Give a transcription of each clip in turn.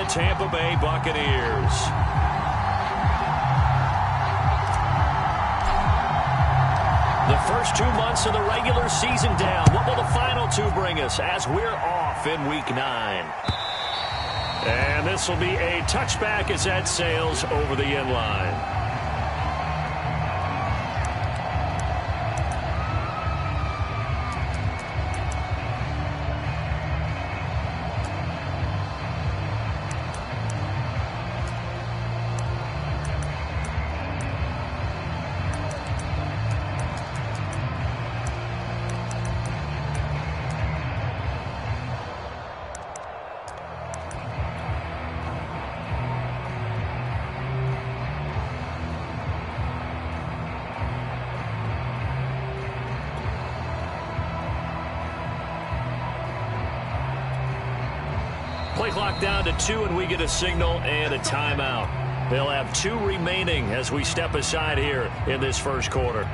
Tampa Bay Buccaneers. The first 2 months of the regular season down. What will the final 2 bring us as we're off in Week 9? And this will be a touchback as that sails over the end line. Play clock down to 2, and we get a signal and a timeout. They'll have 2 remaining as we step aside here in this first quarter.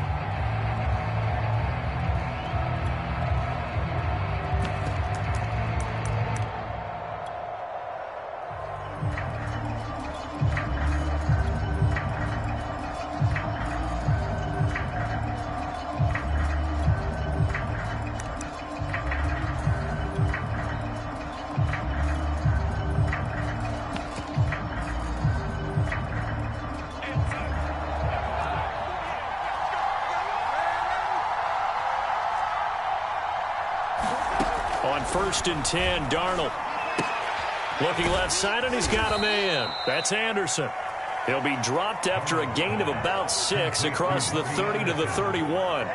On 1st and 10, Darnold. Looking left side, and he's got a man. That's Anderson. He'll be dropped after a gain of about 6 across the 30 to the 31.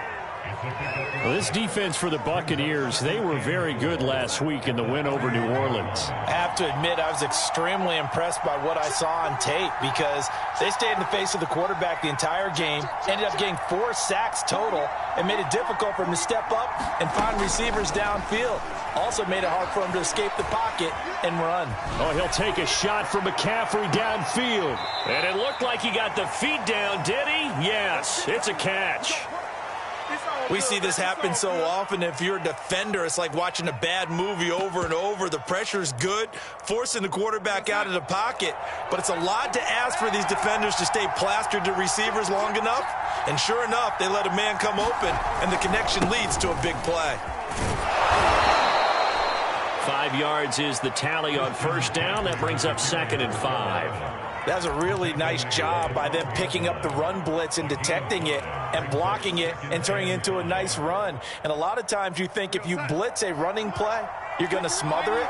Well, this defense for the Buccaneers, they were very good last week in the win over New Orleans. I have to admit, I was extremely impressed by what I saw on tape because they stayed in the face of the quarterback the entire game, ended up getting 4 sacks total, and made it difficult for him to step up and find receivers downfield. Also made it hard for him to escape the pocket and run. Oh, he'll take a shot from McCaffrey downfield. And it looked like he got the feet down, did he? Yes, it's a catch. We see this happen so often. If you're a defender, it's like watching a bad movie over and over. The pressure's good, forcing the quarterback out of the pocket. But it's a lot to ask for these defenders to stay plastered to receivers long enough. And sure enough, they let a man come open, and the connection leads to a big play. 5 yards is the tally on 1st down. That brings up 2nd and 5. That was a really nice job by them picking up the run blitz and detecting it and blocking it and turning it into a nice run. And a lot of times you think if you blitz a running play, you're going to smother it.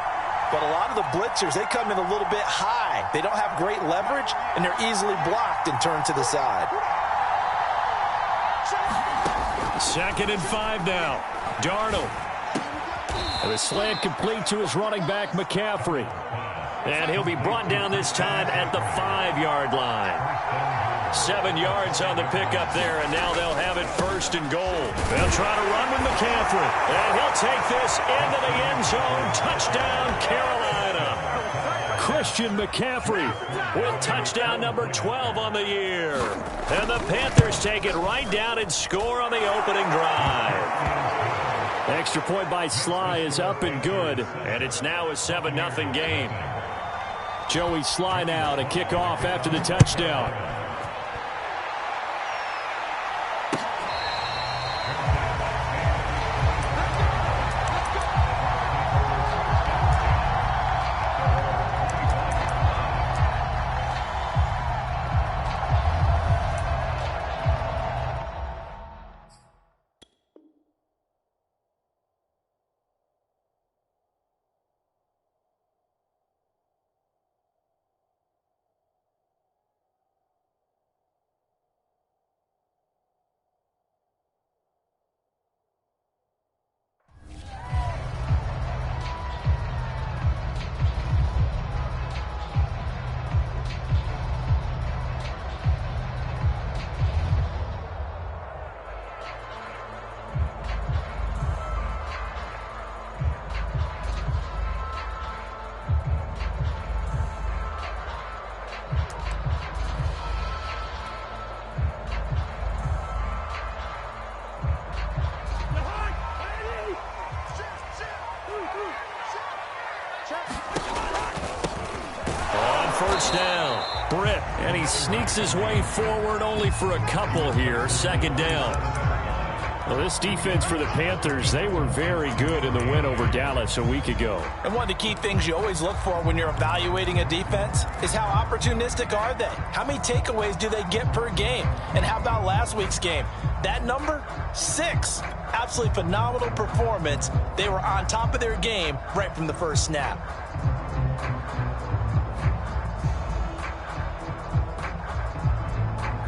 But a lot of the blitzers, they come in a little bit high. They don't have great leverage, and they're easily blocked and turned to the side. 2nd and 5 now. Darnold. And a slant complete to his running back, McCaffrey. And he'll be brought down this time at the 5-yard line. 7 yards on the pickup there, and now they'll have it 1st and goal. They'll try to run with McCaffrey. And he'll take this into the end zone. Touchdown, Carolina. Christian McCaffrey with touchdown number 12 on the year. And the Panthers take it right down and score on the opening drive. Extra point by Sly is up and good, and it's now a 7-0 game. Joey Sly now to kick off after the touchdown. first down. Britt, and he sneaks his way forward only for a couple here. Second down. Well, this defense for the Panthers, they were very good in the win over Dallas a week ago. And one of the key things you always look for when you're evaluating a defense is how opportunistic are they? How many takeaways do they get per game? And how about last week's game? That number, 6. Absolutely phenomenal performance. They were on top of their game right from the first snap.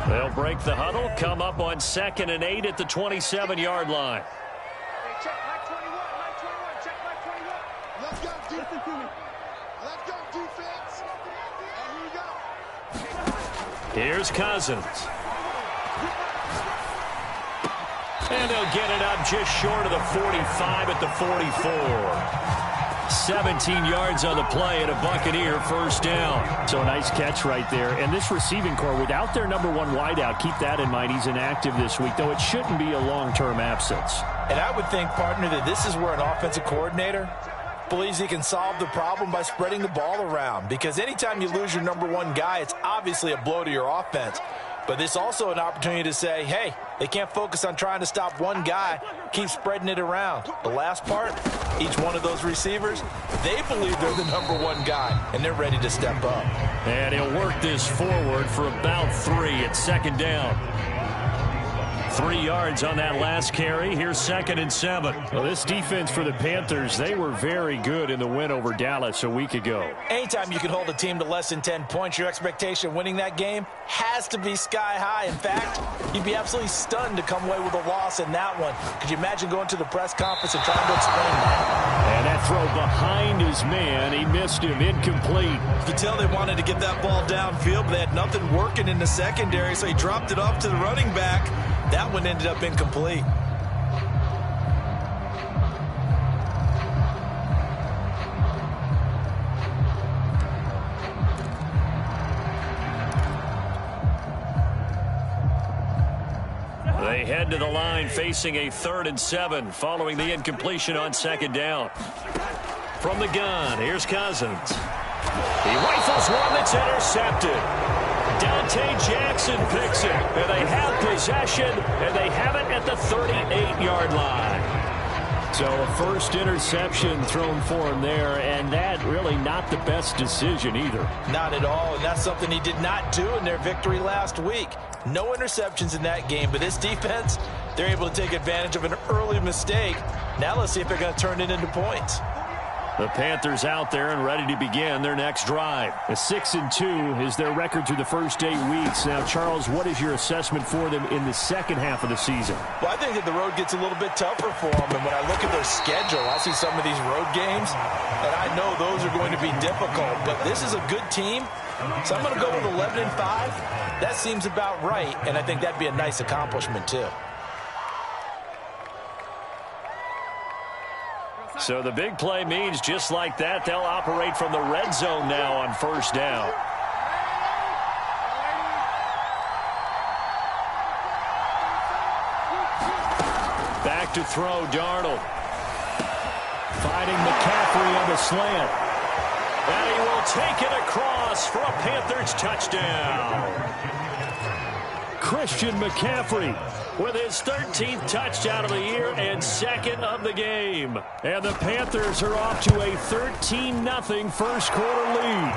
They'll break the huddle, come up on 2nd and 8 at the 27-yard line. Check my 21, my 21, check my 21. Let's go, defense. Let's go, defense. And here we go. Here's Cousins. And they'll get it up just short of the 45 at the 44. 17 yards on the play and a Buccaneer first down. So a nice catch right there. And this receiving core, without their number 1 wideout, keep that in mind. He's inactive this week, though it shouldn't be a long-term absence. And I would think, partner, that this is where an offensive coordinator believes he can solve the problem by spreading the ball around. Because anytime you lose your number 1 guy, it's obviously a blow to your offense. But this is also an opportunity to say, hey, they can't focus on trying to stop one guy. Keep spreading it around. The last part, each one of those receivers, they believe they're the number 1 guy, and they're ready to step up. And he'll work this forward for about 3 at second down. 3 yards on that last carry. Here's 2nd and 7. Well, this defense for the Panthers, they were very good in the win over Dallas a week ago. Anytime you can hold a team to less than 10 points, your expectation of winning that game has to be sky high. In fact, you'd be absolutely stunned to come away with a loss in that one. Could you imagine going to the press conference and trying to explain that? And that throw behind his man, he missed him, incomplete. You could tell they wanted to get that ball downfield, but they had nothing working in the secondary, so he dropped it off to the running back. That one ended up incomplete. They head to the line facing a 3rd and 7 following the incompletion on 2nd down. From the gun, here's Cousins. He rifles one that's intercepted. Dante Jackson picks it, and they have possession, and they have it at the 38-yard line. So a first interception thrown for him there, and that really not the best decision either. Not at all, and that's something he did not do in their victory last week. No interceptions in that game, but this defense, they're able to take advantage of an early mistake. Now let's see if they're going to turn it into points. The Panthers out there and ready to begin their next drive. A 6-2 is their record through the first 8 weeks. Now, Charles, what is your assessment for them in the second half of the season? Well, I think that the road gets a little bit tougher for them. And when I look at their schedule, I see some of these road games, and I know those are going to be difficult. But this is a good team, so I'm going to go with 11-5. That seems about right, and I think that'd be a nice accomplishment, too. So the big play means just like that, they'll operate from the red zone now on first down. Back to throw, Darnold. Finding McCaffrey on the slant. And he will take it across for a Panthers touchdown. Christian McCaffrey with his 13th touchdown of the year and 2nd of the game. And the Panthers are off to a 13-0 first quarter lead.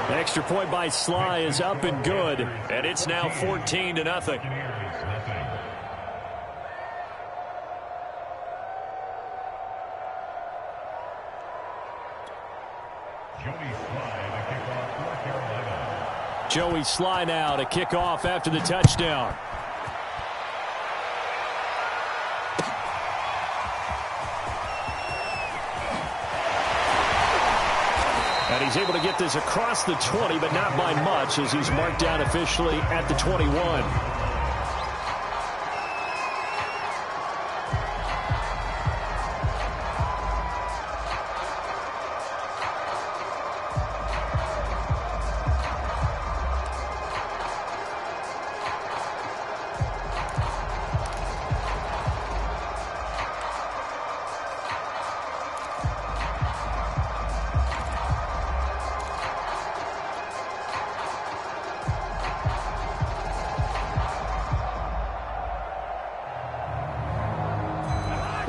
The extra point by Sly is up and good, and it's now 14-0. Joey Sly now to kick off after the touchdown. And he's able to get this across the 20, but not by much, as he's marked down officially at the 21.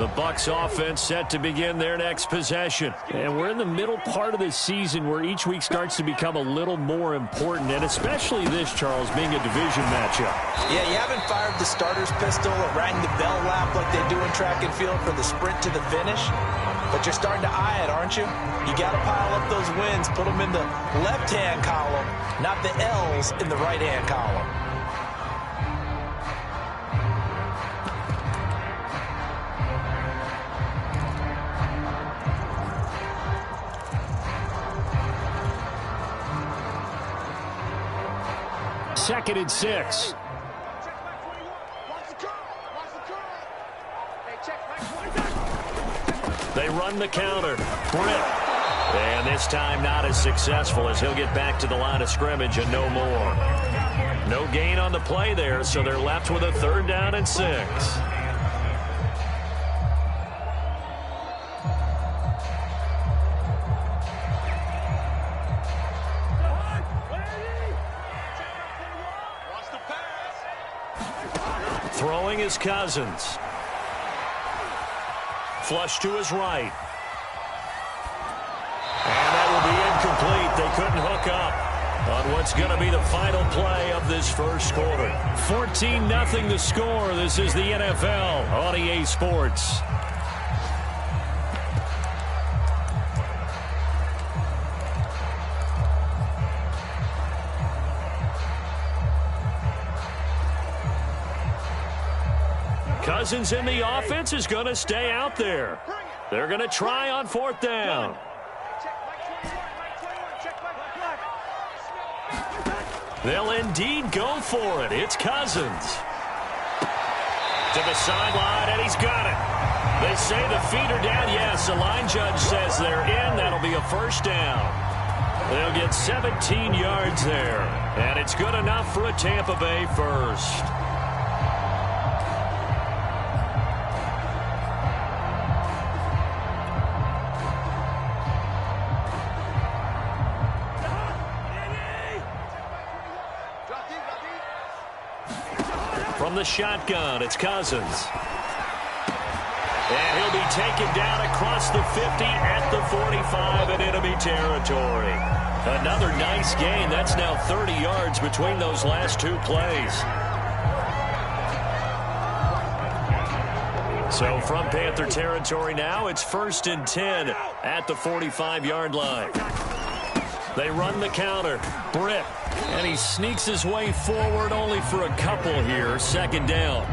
The Bucs offense set to begin their next possession. And we're in the middle part of the season where each week starts to become a little more important, and especially this, Charles, being a division matchup. Yeah, you haven't fired the starter's pistol or rang the bell lap like they do in track and field for the sprint to the finish, but you're starting to eye it, aren't you? You got to pile up those wins, put them in the left-hand column, not the L's in the right-hand column. Second and 6. They run the counter. Britt. And this time not as successful as he'll get back to the line of scrimmage and no more. No gain on the play there, so they're left with a 3rd down and 6. Throwing is Cousins. Flush to his right. And that will be incomplete. They couldn't hook up on what's going to be the final play of this first quarter. 14-0 the score. This is the NFL on EA Sports. Cousins in the offense is going to stay out there. They're going to try on 4th down. They'll indeed go for it. It's Cousins. To the sideline, and he's got it. They say the feet are down. Yes, the line judge says they're in. That'll be a 1st down. They'll get 17 yards there. And it's good enough for a Tampa Bay 1st. From the shotgun, it's Cousins. And he'll be taken down across the 50 at the 45 in enemy territory. Another nice gain. That's now 30 yards between those last 2 plays. So from Panther territory now, it's 1st and 10 at the 45-yard line. They run the counter. Britt. And he sneaks his way forward only for a couple here. 2nd down.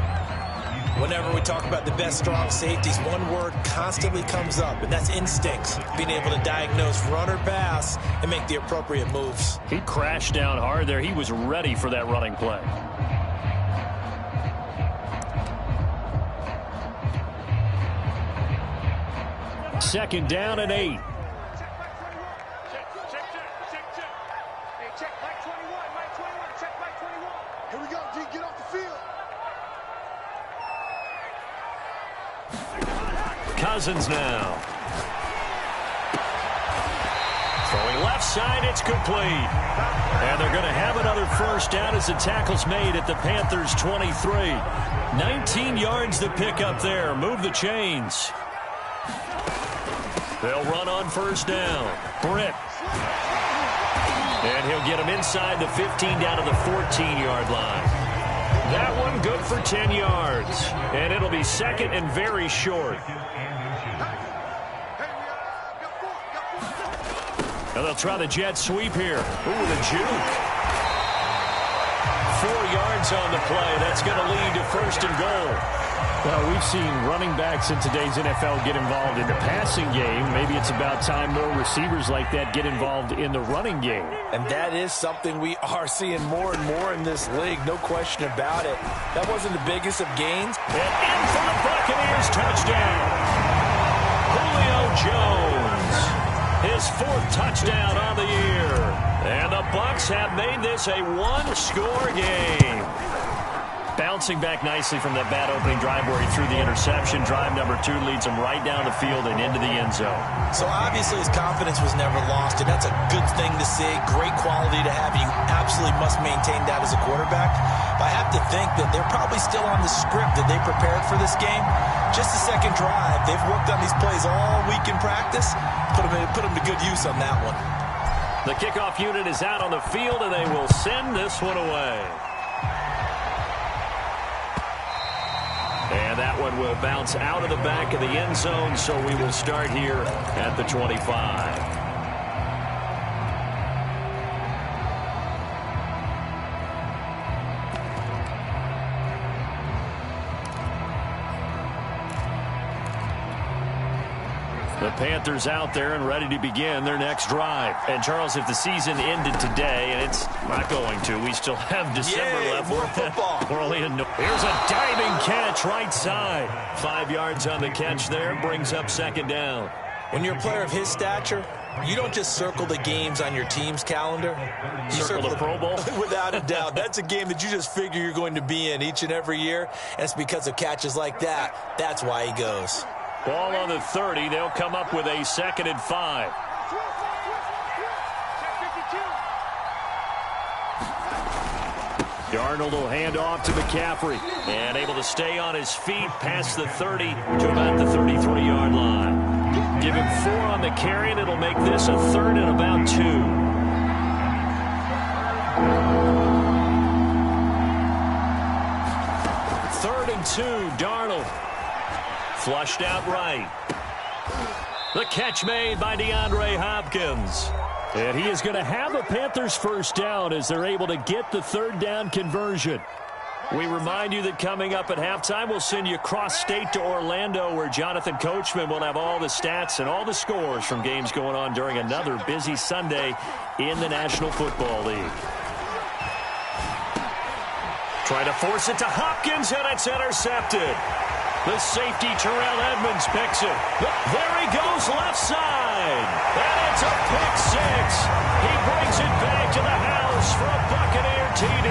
Whenever we talk about the best strong safeties, one word constantly comes up, and that's instincts. Being able to diagnose run or pass and make the appropriate moves. He crashed down hard there. He was ready for that running play. Second down and 8. Cousins now. Throwing left side, it's complete. And they're going to have another 1st down as the tackle's made at the Panthers' 23. 19 yards to pick up there. Move the chains. They'll run on 1st down. Britt. And he'll get him inside the 15 down to the 14-yard line. That one good for 10 yards. And it'll be 2nd and very short. And they'll try the jet sweep here. Ooh, the juke. 4 yards on the play. That's going to lead to 1st and goal. Well, we've seen running backs in today's NFL get involved in the passing game. Maybe it's about time more receivers like that get involved in the running game. And that is something we are seeing more and more in this league. No question about it. That wasn't the biggest of gains. And in for the Buccaneers touchdown. Julio Jones. His 4th touchdown on the year. And the Bucs have made this a 1-score game. Bouncing back nicely from that bad opening drive where he threw the interception. Drive number 2 leads him right down the field and into the end zone. So obviously his confidence was never lost, and that's a good thing to see. Great quality to have. You absolutely must maintain that as a quarterback. But I have to think that they're probably still on the script that they prepared for this game. Just the second drive. They've worked on these plays all week in practice. Put them to good use on that one. The kickoff unit is out on the field, and they will send this one away. And that one will bounce out of the back of the end zone, so we will start here at the 25. The Panthers out there and ready to begin their next drive. And, Charles, if the season ended today, and it's not going to, we still have December left. More football. Here's a diving catch right side. 5 yards on the catch there, brings up second down. When you're a player of his stature, you don't just circle the games on your team's calendar. You circle the Pro Bowl? Without a doubt. That's a game that you just figure you're going to be in each and every year. And it's because of catches like that. That's why he goes. Ball on the 30. They'll come up with a 2nd and 5. Darnold will hand off to McCaffrey. And able to stay on his feet past the 30 to about the 33-yard line. Give him 4 on the carry, and it'll make this a 3rd and about 2. Third and 2, Darnold. Flushed out right. The catch made by DeAndre Hopkins. And he is going to have a Panthers first down as they're able to get the 3rd down conversion. We remind you that coming up at halftime, we'll send you cross-state to Orlando, where Jonathan Coachman will have all the stats and all the scores from games going on during another busy Sunday in the National Football League. Try to force it to Hopkins, and it's intercepted. The safety, Terrell Edmonds, picks it. There he goes, left side. And it's a pick 6. He brings it back to the house for a Buccaneer TD.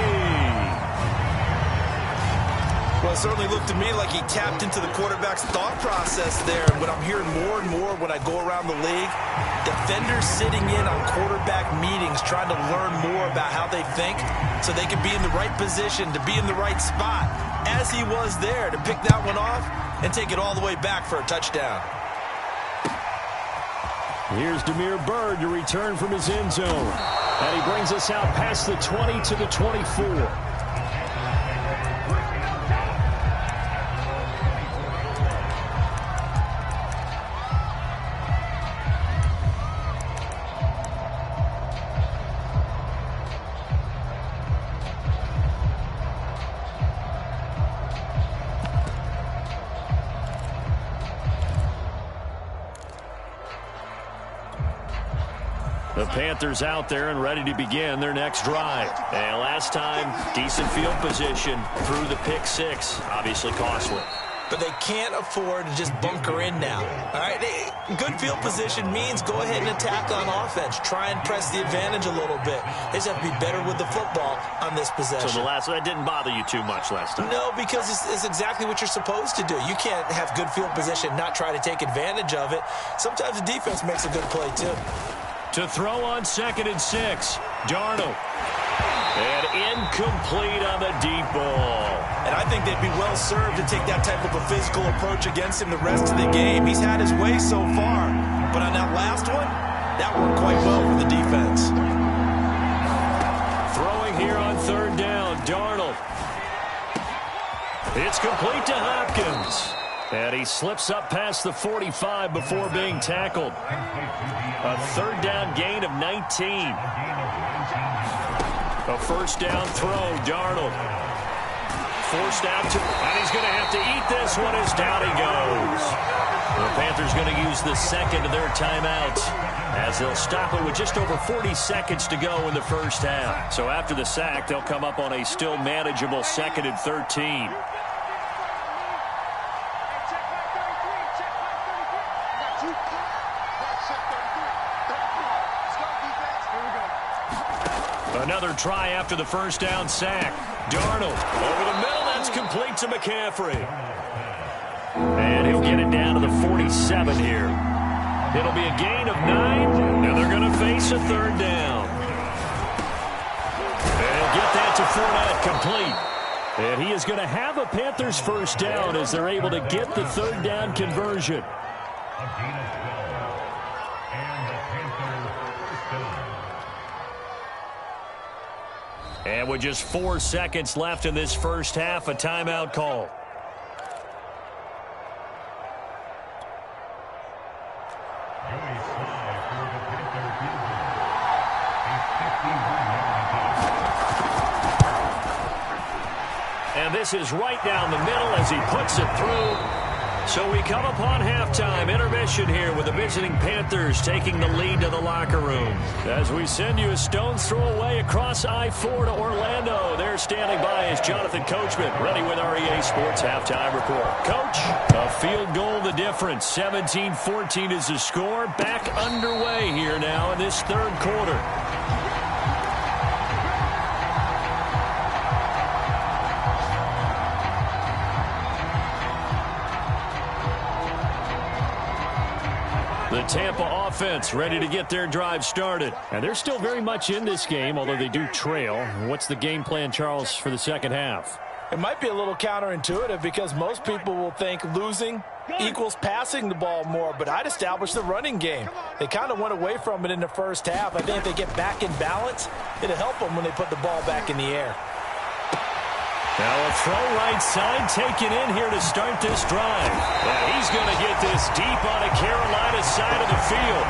Well, it certainly looked to me like he tapped into the quarterback's thought process there. And what I'm hearing more and more when I go around the league, defenders sitting in on quarterback meetings trying to learn more about how they think so they can be in the right position, to be in the right spot, as he was there, to pick that one off and take it all the way back for a touchdown. Here's Damiere Byrd to return from his end zone. And he brings us out past the 20 to the 24. The Panthers out there and ready to begin their next drive. And last time, decent field position through the pick 6. Obviously costly. But they can't afford to just bunker in now. All right, good field position means go ahead and attack on offense. Try and press the advantage a little bit. They just have to be better with the football on this possession. So that didn't bother you too much last time? No, because it's exactly what you're supposed to do. You can't have good field position, not try to take advantage of it. Sometimes the defense makes a good play too. To throw on 2nd and 6, Darnold. And incomplete on the deep ball. And I think they'd be well served to take that type of a physical approach against him the rest of the game. He's had his way so far. But on that last one, that worked quite well for the defense. Throwing here on 3rd down, Darnold. It's complete to Hopkins. And he slips up past the 45 before being tackled. A 3rd down gain of 19. A 1st down throw, Darnold. Forced out to, and he's going to have to eat this one as down he goes. The Panthers going to use the 2nd of their timeouts as they'll stop it with just over 40 seconds to go in the first half. So after the sack, they'll come up on a still manageable 2nd and 13. Another try after the 1st down sack. Darnold over the middle. That's complete to McCaffrey. And he'll get it down to the 47 here. It'll be a gain of 9, and they're going to face a third down. And he'll get that to Fournette, complete. And he is going to have a Panthers first down as they're able to get the third down conversion. And with just 4 seconds left in this first half, a timeout call. And this is right down the middle as he puts it through. So we come upon halftime intermission here with the visiting Panthers taking the lead to the locker room. As we send you a stone's throw away across I-4 to Orlando. There standing by is Jonathan Coachman, ready with our EA Sports Halftime Report. Coach, a field goal the difference. 17-14 is the score. Back underway here now in this third quarter. The Tampa offense ready to get their drive started. And they're still very much in this game, although they do trail. What's the game plan, Charles, for the second half? It might be a little counterintuitive because most people will think losing equals passing the ball more, but I'd establish the running game. They kind of went away from it in the first half. I think if they get back in balance, it'll help them when they put the ball back in the air. Now a throw right side taken in here to start this drive. And he's going to get this deep on the Carolina side of the field.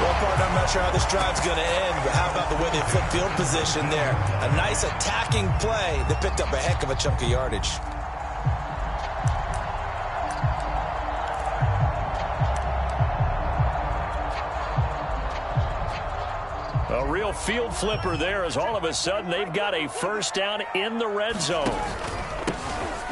Well, partner, I'm not sure how this drive's going to end, but how about the way they flip field position there? A nice attacking play that picked up a heck of a chunk of yardage. A real field flipper there as all of a sudden they've got a first down in the red zone.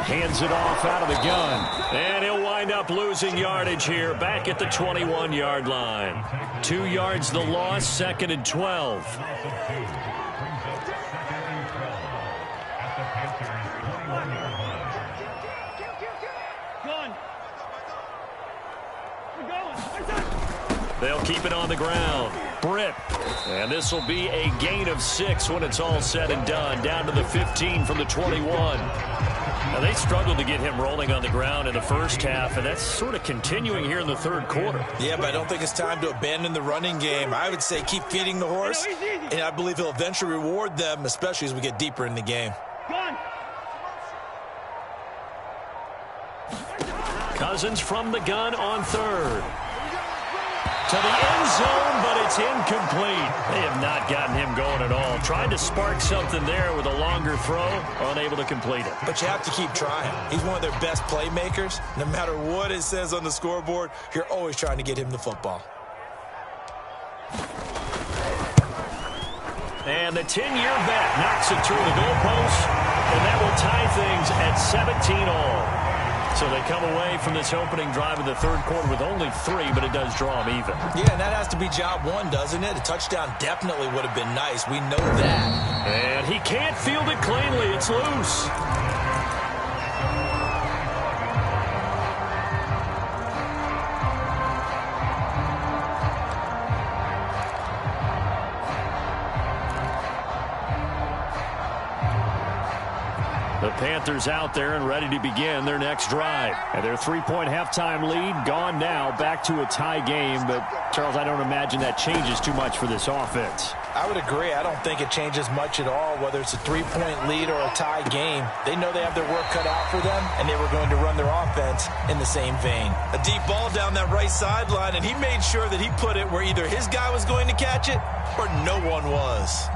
Hands it off out of the gun. And he'll wind up losing yardage here back at the 21-yard line. 2 yards the loss, 2nd and 12. They'll keep it on the ground. Britt. And this will be a gain of 6 when it's all said and done. Down to the 15 from the 21. Now, they struggled to get him rolling on the ground in the first half, and that's sort of continuing here in the third quarter. Yeah, but I don't think it's time to abandon the running game. I would say keep feeding the horse, and I believe he'll eventually reward them, especially as we get deeper in the game. Cousins from the gun on third. To the end zone, but it's incomplete. They have not gotten him going at all. Tried to spark something there with a longer throw, unable to complete it. But you have to keep trying. He's one of their best playmakers. No matter what it says on the scoreboard, you're always trying to get him the football. And the 10-year vet knocks it through the goalpost, and that will tie things at 17-all. So they come away from this opening drive in the third quarter with only 3, but it does draw them even. Yeah, and that has to be job 1, doesn't it? A touchdown definitely would have been nice. We know that. And he can't field it cleanly. It's loose. The Panthers out there and ready to begin their next drive. And their 3-point halftime lead gone now, back to a tie game. But, Charles, I don't imagine that changes too much for this offense. I would agree. I don't think it changes much at all, whether it's a 3-point lead or a tie game. They know they have their work cut out for them, and they were going to run their offense in the same vein. A deep ball down that right sideline, and he made sure that he put it where either his guy was going to catch it or no one was.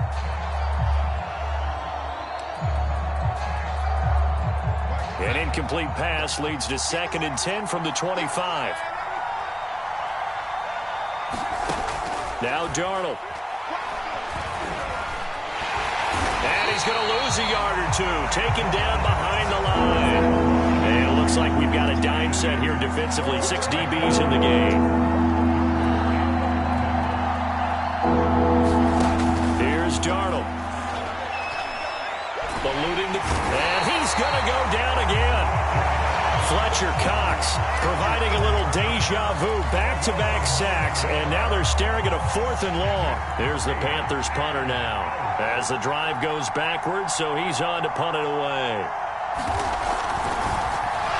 An incomplete pass leads to 2nd and 10 from the 25. Now Darnold. And he's going to lose a yard or 2. Taken down behind the line. And it looks like we've got a dime set here defensively. 6 DBs in the game. Here's Darnold. Eluding the And he's going to go down again. Fletcher Cox providing a little deja vu, back-to-back sacks, and now they're staring at a 4th and long. Here's the Panthers punter now as the drive goes backwards, so he's on to punt it away.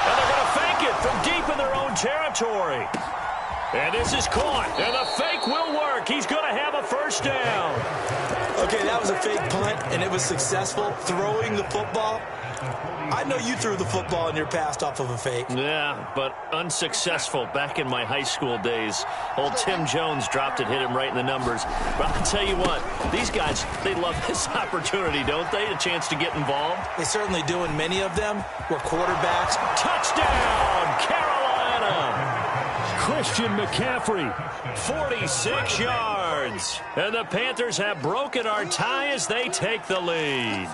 And they're going to fake it from deep in their own territory. And this is caught, and the fake will work. He's going to have a first down. Okay, that was a fake punt, and it was successful. Throwing the football. I know you threw the football in your past off of a fake. Yeah, but unsuccessful back in my high school days. Old Tim Jones dropped it, hit him right in the numbers. But I'll tell you what, these guys, they love this opportunity, don't they? A chance to get involved. They certainly do, and many of them were quarterbacks. Touchdown, Carolina! Christian McCaffrey, 46 yards. And the Panthers have broken our tie as they take the lead.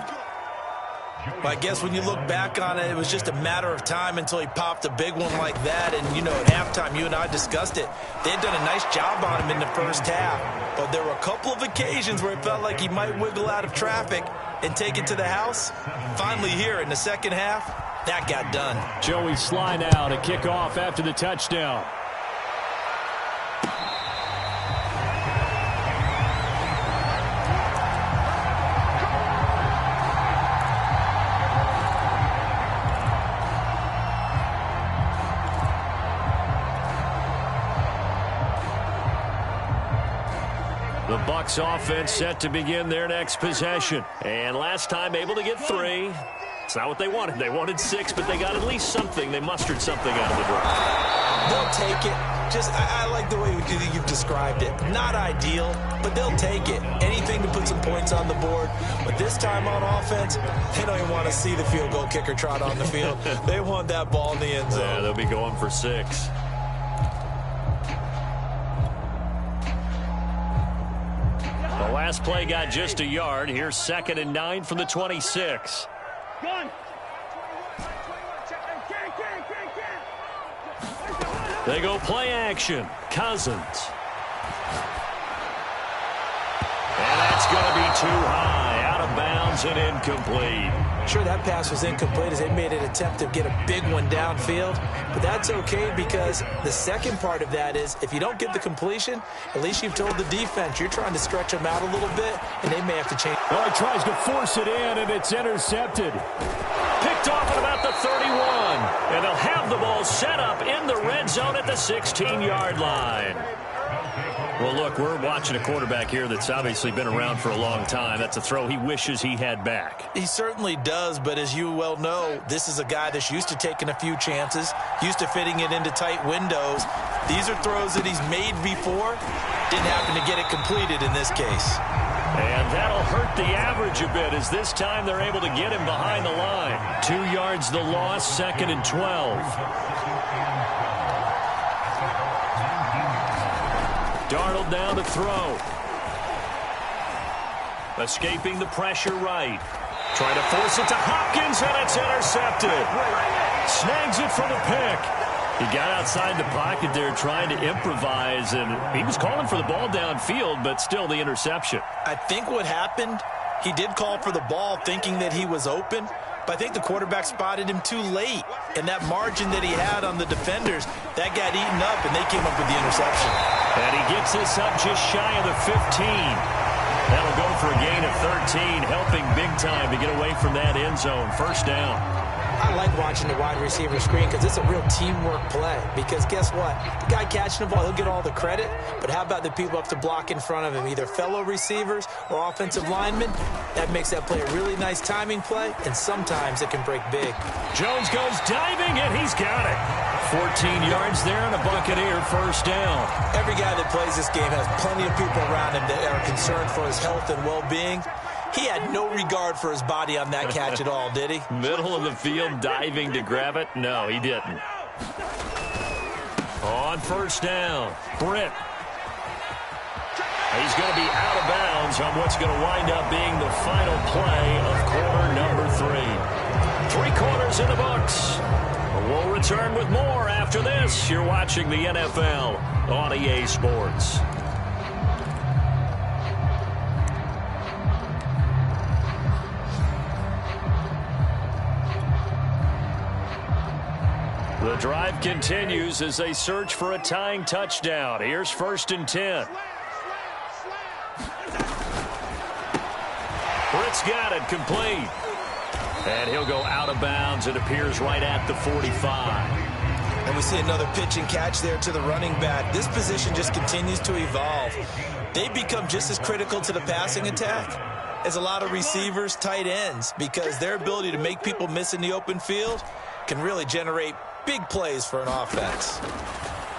Well, I guess when you look back on it, it was just a matter of time until he popped a big one like that. And, you know, at halftime, you and I discussed it. They had done a nice job on him in the first half. But there were a couple of occasions where it felt like he might wiggle out of traffic and take it to the house. Finally here in the second half, that got done. Joey Sly now to kick off after the touchdown. The Bucs offense set to begin their next possession. And last time able to get 3. It's not what they wanted. They wanted 6, but they got at least something. They mustered something out of the drive. They'll take it. I like the way you've described it. Not ideal, but they'll take it. Anything to put some points on the board. But this time on offense, they don't even want to see the field goal kicker trot on the field. They want that ball in the end zone. Yeah, they'll be going for 6. The last play got just a yard. Here's 2nd and 9 from the 26. They go play action. Cousins. And that's going to be too high. Out of bounds and incomplete. Sure, that pass was incomplete as they made an attempt to get a big one downfield. But that's okay because the second part of that is if you don't get the completion, at least you've told the defense you're trying to stretch them out a little bit, and they may have to change. Oh, he tries to force it in, and it's intercepted. Picked off at about the 31. And they'll have the ball set up in the red zone at the 16-yard line. Well, look, we're watching a quarterback here that's obviously been around for a long time. That's a throw he wishes he had back. He certainly does, but as you well know, this is a guy that's used to taking a few chances, used to fitting it into tight windows. These are throws that he's made before. Didn't happen to get it completed in this case. And that'll hurt the average a bit as this time they're able to get him behind the line. 2 yards the loss, 2nd and 12. Darnold down to throw. Escaping the pressure right. Trying to force it to Hopkins, and it's intercepted. Snags it for the pick. He got outside the pocket there trying to improvise, and he was calling for the ball downfield, but still the interception. I think what happened, he did call for the ball thinking that he was open, but I think the quarterback spotted him too late. And that margin that he had on the defenders, that got eaten up, and they came up with the interception. And he gets this up just shy of the 15. That'll go for a gain of 13, helping big time to get away from that end zone. First down. I like watching the wide receiver screen because it's a real teamwork play. Because guess what? The guy catching the ball, he'll get all the credit. But how about the people up to block in front of him, either fellow receivers or offensive linemen? That makes that play a really nice timing play, and sometimes it can break big. Jones goes diving, and he's got it. 14 yards there and a Buccaneer first down. Every guy that plays this game has plenty of people around him that are concerned for his health and well-being. He had no regard for his body on that catch at all, did he? Middle of the field, diving to grab it? No, he didn't. On first down, Britt. He's going to be out of bounds on what's going to wind up being the final play of quarter number 3. 3 quarters in the books. We'll return with more after this. You're watching the NFL on EA Sports. The drive continues as they search for a tying touchdown. Here's 1st and 10. Britt's got it, complete. And he'll go out of bounds. It appears right at the 45. And we see another pitch and catch there to the running back. This position just continues to evolve. They become just as critical to the passing attack as a lot of receivers, tight ends, because their ability to make people miss in the open field can really generate big plays for an offense.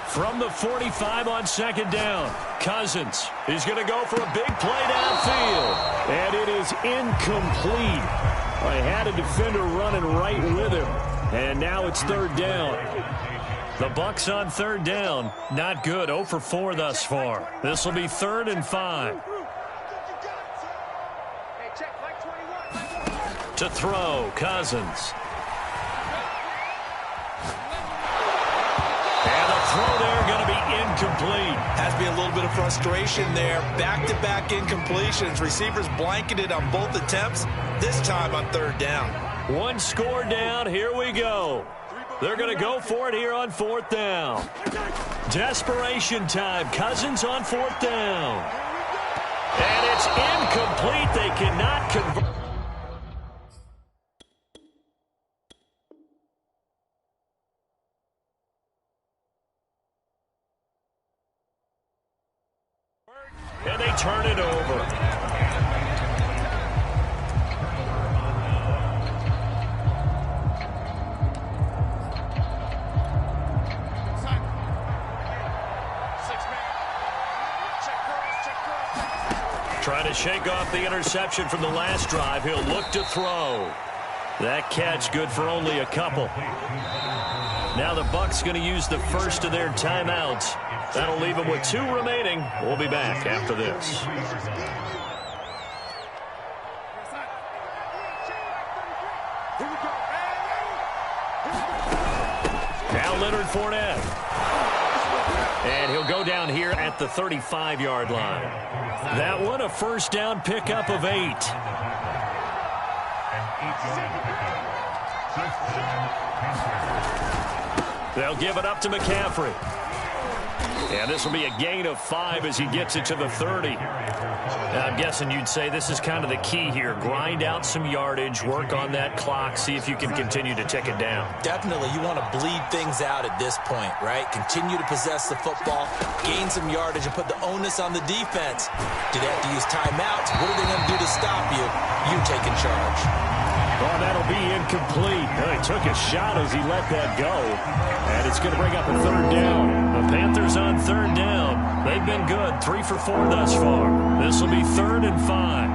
From the 45 on 2nd down, Cousins is going to go for a big play downfield. And it is incomplete. I had a defender running right with him. And now it's 3rd down. The Bucs on 3rd down. Not good. 0 for 4 thus far. This will be 3rd and 5. To throw, Cousins. And the throw there going to be incomplete. Has to be a little bit of frustration there. Back-to-back incompletions. Receivers blanketed on both attempts, this time on 3rd down. One score down. Here we go. They're going to go for it here on 4th down. Desperation time. Cousins on 4th down. And it's incomplete. They cannot convert. And they turn it over. Trying to shake off the interception from the last drive. He'll look to throw. That catch good for only a couple. Now the Bucs going to use the first of their timeouts. That'll leave them with 2 remaining. We'll be back after this. Now Leonard Fournette. And he'll go down here at the 35-yard line. That one a 1st down pickup of 8. They'll give it up to McCaffrey. And this will be a gain of 5 as he gets it to the 30. I'm guessing you'd say this is kind of the key here. Grind out some yardage, work on that clock, see if you can continue to tick it down. Definitely. You want to bleed things out at this point, right? Continue to possess the football, gain some yardage, and put the onus on the defense. Do they have to use timeouts? What are they going to do to stop you? You taking charge. Oh, that'll be incomplete. Well, he took a shot as he let that go. And it's going to bring up a 3rd down. The Panthers on 3rd down. They've been good. 3 for 4 thus far. This will be 3rd and 5.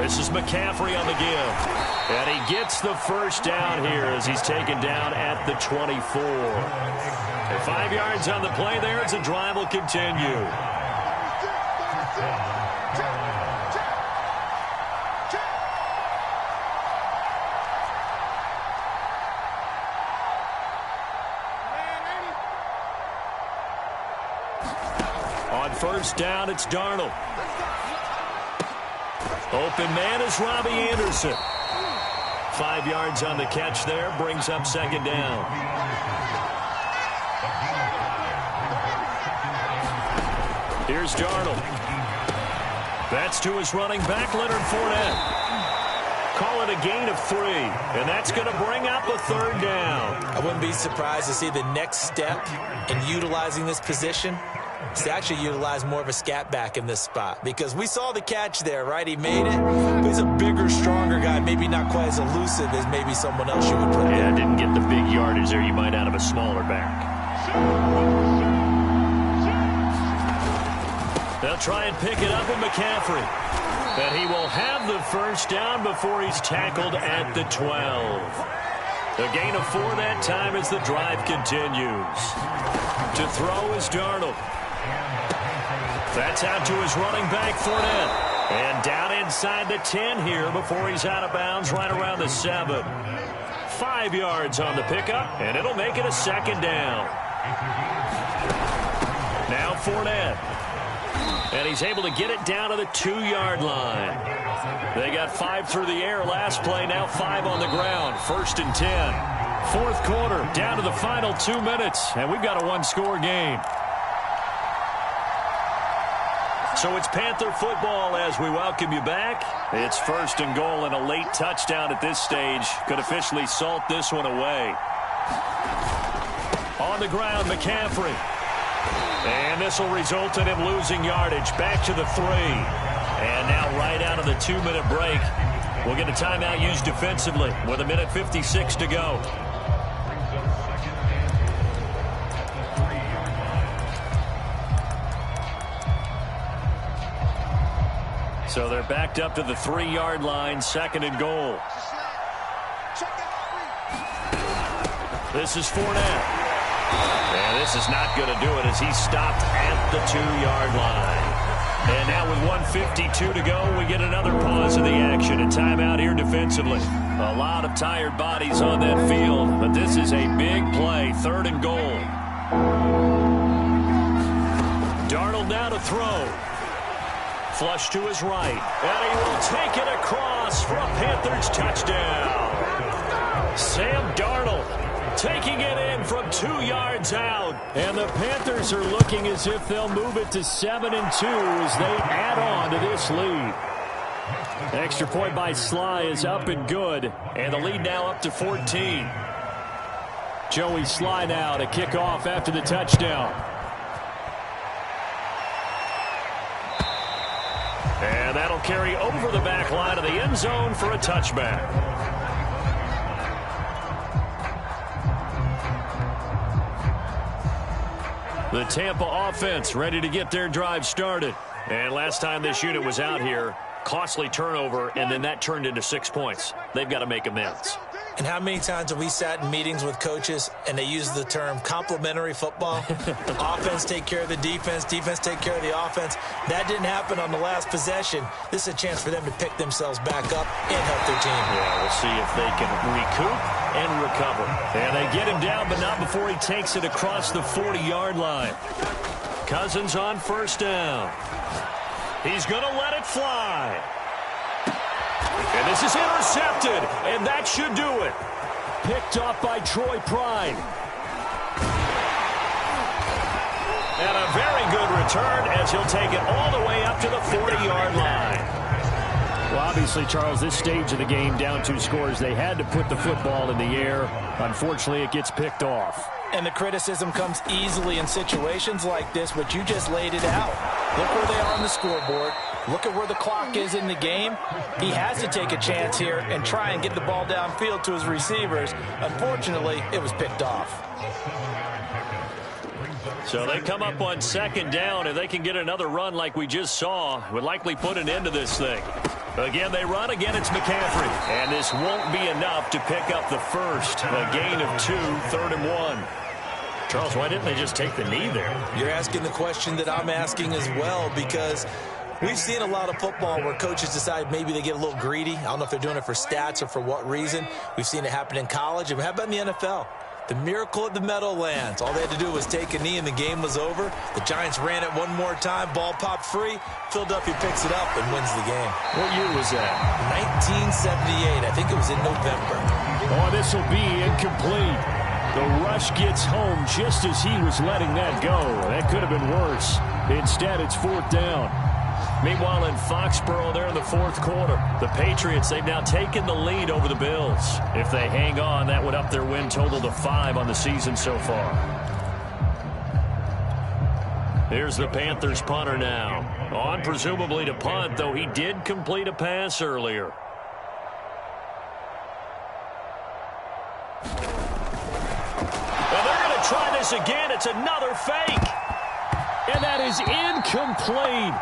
This is McCaffrey on the give. And he gets the 1st down here as he's taken down at the 24. And 5 yards on the play there as the drive will continue. On 1st down, it's Darnold. Open man is Robbie Anderson. 5 yards on the catch there, brings up 2nd down. Here's Darnold. That's to his running back, Leonard Fournette. Call it a gain of 3, and that's going to bring up a 3rd down. I wouldn't be surprised to see the next step in utilizing this position is to actually utilize more of a scat back in this spot, because we saw the catch there, right? He made it, but he's a bigger, stronger guy, maybe not quite as elusive as maybe someone else you would put there. Yeah, didn't get the big yardage there you might out of a smaller back. They'll try and pick it up with McCaffrey. But he will have the 1st down before he's tackled at the 12. The gain of 4 that time as the drive continues. To throw is Darnold. That's out to his running back, Fournette. And down inside the 10 here before he's out of bounds right around the 7. 5 yards on the pickup, and it'll make it a 2nd down. Now Fournette. And And he's able to get it down to the 2-yard line. They got 5 through the air last play, now 5 on the ground. 1st and 10. Fourth quarter, down to the final 2 minutes, and we've got a one-score game. So it's Panther football as we welcome you back. It's 1st and goal, and a late touchdown at this stage could officially salt this one away. On the ground, McCaffrey. And this will result in him losing yardage. Back to the 3. And now right out of the 2-minute break, we'll get a timeout used defensively with 1:56 to go. So they're backed up to the 3-yard line, 2nd and goal. This is Fournette. And this is not going to do it as he's stopped at the 2-yard line. And now with 1:52 to go, we get another pause in the action. A timeout here defensively. A lot of tired bodies on that field, but this is a big play. 3rd and goal. Darnold now to throw. Flush to his right. And he will take it across for a Panthers touchdown. Sam Darnold taking it in from 2 yards out. And the Panthers are looking as if they'll move it to 7-2 as they add on to this lead. Extra point by Sly is up and good. And the lead now up to 14. Joey Sly now to kick off after the touchdown. And that'll carry over the back line of the end zone for a touchback. The Tampa offense ready to get their drive started. And last time this unit was out here, costly turnover, and then that turned into 6 points. They've got to make amends. And how many times have we sat in meetings with coaches and they use the term complementary football? Offense take care of the defense, defense take care of the offense. That didn't happen on the last possession. This is a chance for them to pick themselves back up and help their team. Yeah, we'll see if they can recoup and recover. And they get him down, but not before he takes it across the 40-yard line. Cousins on 1st down. He's going to let it fly. And this is intercepted, and that should do it. Picked off by Troy Pride. And a very good return as he'll take it all the way up to the 40-yard line. Well, obviously, Charles, this stage of the game, down 2 scores, they had to put the football in the air. Unfortunately, it gets picked off. And the criticism comes easily in situations like this, but you just laid it out. Look where they are on the scoreboard. Look at where the clock is in the game. He has to take a chance here and try and get the ball downfield to his receivers. Unfortunately, it was picked off. So they come up on 2nd down. If they can get another run like we just saw, would likely put an end to this thing. Again, they run. Again, it's McCaffrey. And this won't be enough to pick up the first. A gain of 2, 3rd and 1. Charles, why didn't they just take the knee there? You're asking the question that I'm asking as well, because we've seen a lot of football where coaches decide maybe they get a little greedy. I don't know if they're doing it for stats or for what reason. We've seen it happen in college. And how about in the NFL? The miracle at the Meadowlands. All they had to do was take a knee and the game was over. The Giants ran it one more time. Ball popped free. Philadelphia picks it up and wins the game. What year was that? 1978. I think it was in November. Oh, this will be incomplete. The rush gets home just as he was letting that go. That could have been worse. Instead, it's 4th down. Meanwhile, in Foxborough, they're in the 4th quarter. The Patriots, they've now taken the lead over the Bills. If they hang on, that would up their win total to 5 on the season so far. Here's the Panthers punter now. On presumably to punt, though he did complete a pass earlier. And they're going to try this again. It's another fake. And that is incomplete.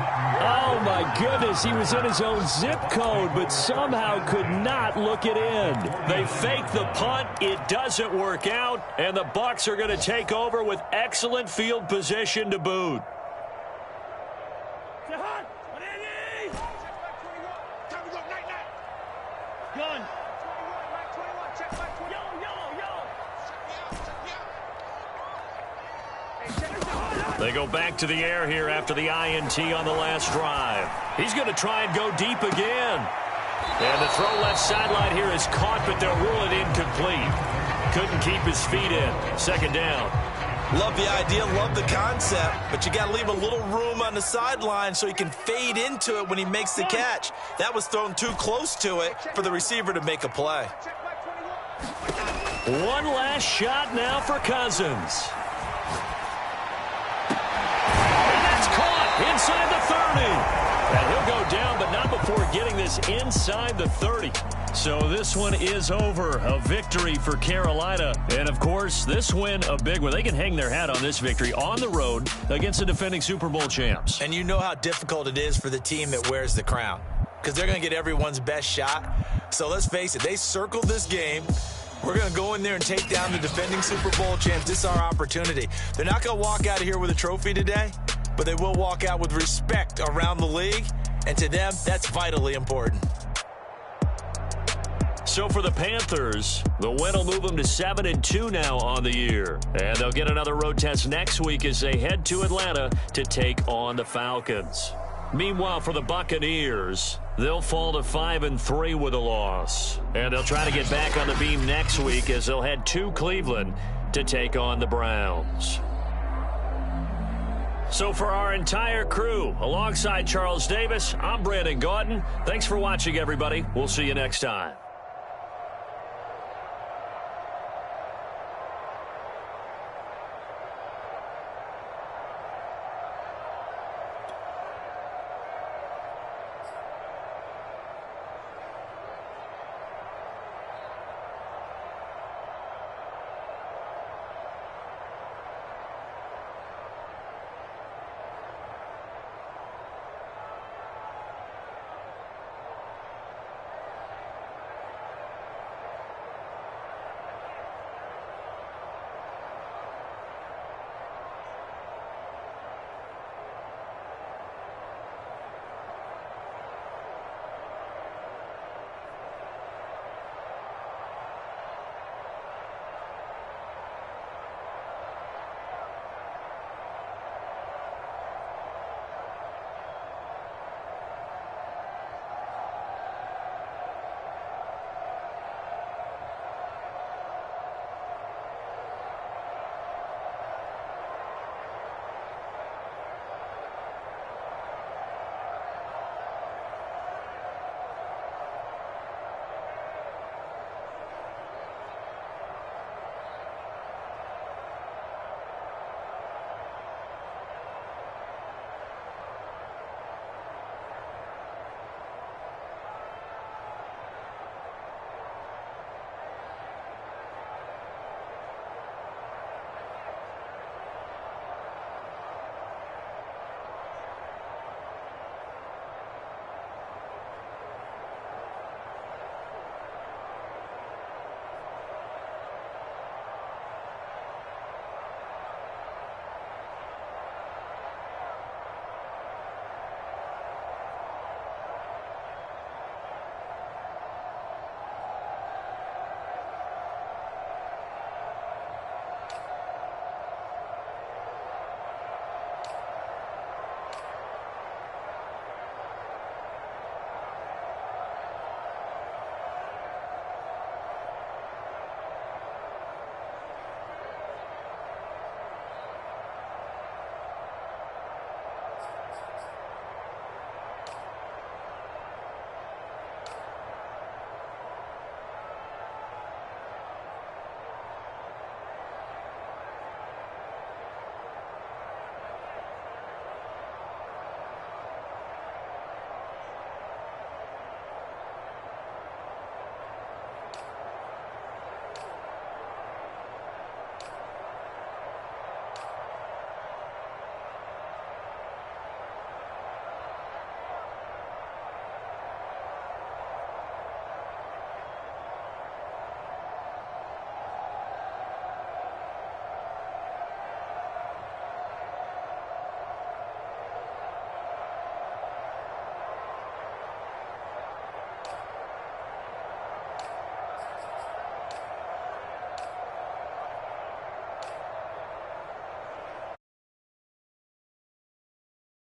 Oh, my goodness. He was in his own zip code, but somehow could not look it in. They fake the punt. It doesn't work out. And the Bucs are going to take over with excellent field position to boot. They go back to the air here after the INT on the last drive. He's going to try and go deep again. And the throw left sideline here is caught, but they'll rule it incomplete. Couldn't keep his feet in. Second down. Love the idea, love the concept, but you got to leave a little room on the sideline so he can fade into it when he makes the catch. That was thrown too close to it for the receiver to make a play. One last shot now for Cousins. And that's caught inside the 30. And he'll go down, but not before getting this inside the 30. So this one is over. A victory for Carolina. And, of course, this win, a big one. They can hang their hat on this victory on the road against the defending Super Bowl champs. And you know how difficult it is for the team that wears the crown, because they're going to get everyone's best shot. So let's face it, they circled this game. We're going to go in there and take down the defending Super Bowl champs. This is our opportunity. They're not going to walk out of here with a trophy today, but they will walk out with respect around the league. And to them, that's vitally important. So for the Panthers, the win will move them to 7-2 now on the year. And they'll get another road test next week as they head to Atlanta to take on the Falcons. Meanwhile, for the Buccaneers, they'll fall to 5-3 with a loss. And they'll try to get back on the beam next week as they'll head to Cleveland to take on the Browns. So for our entire crew, alongside Charles Davis, I'm Brandon Gaudin. Thanks for watching, everybody. We'll see you next time.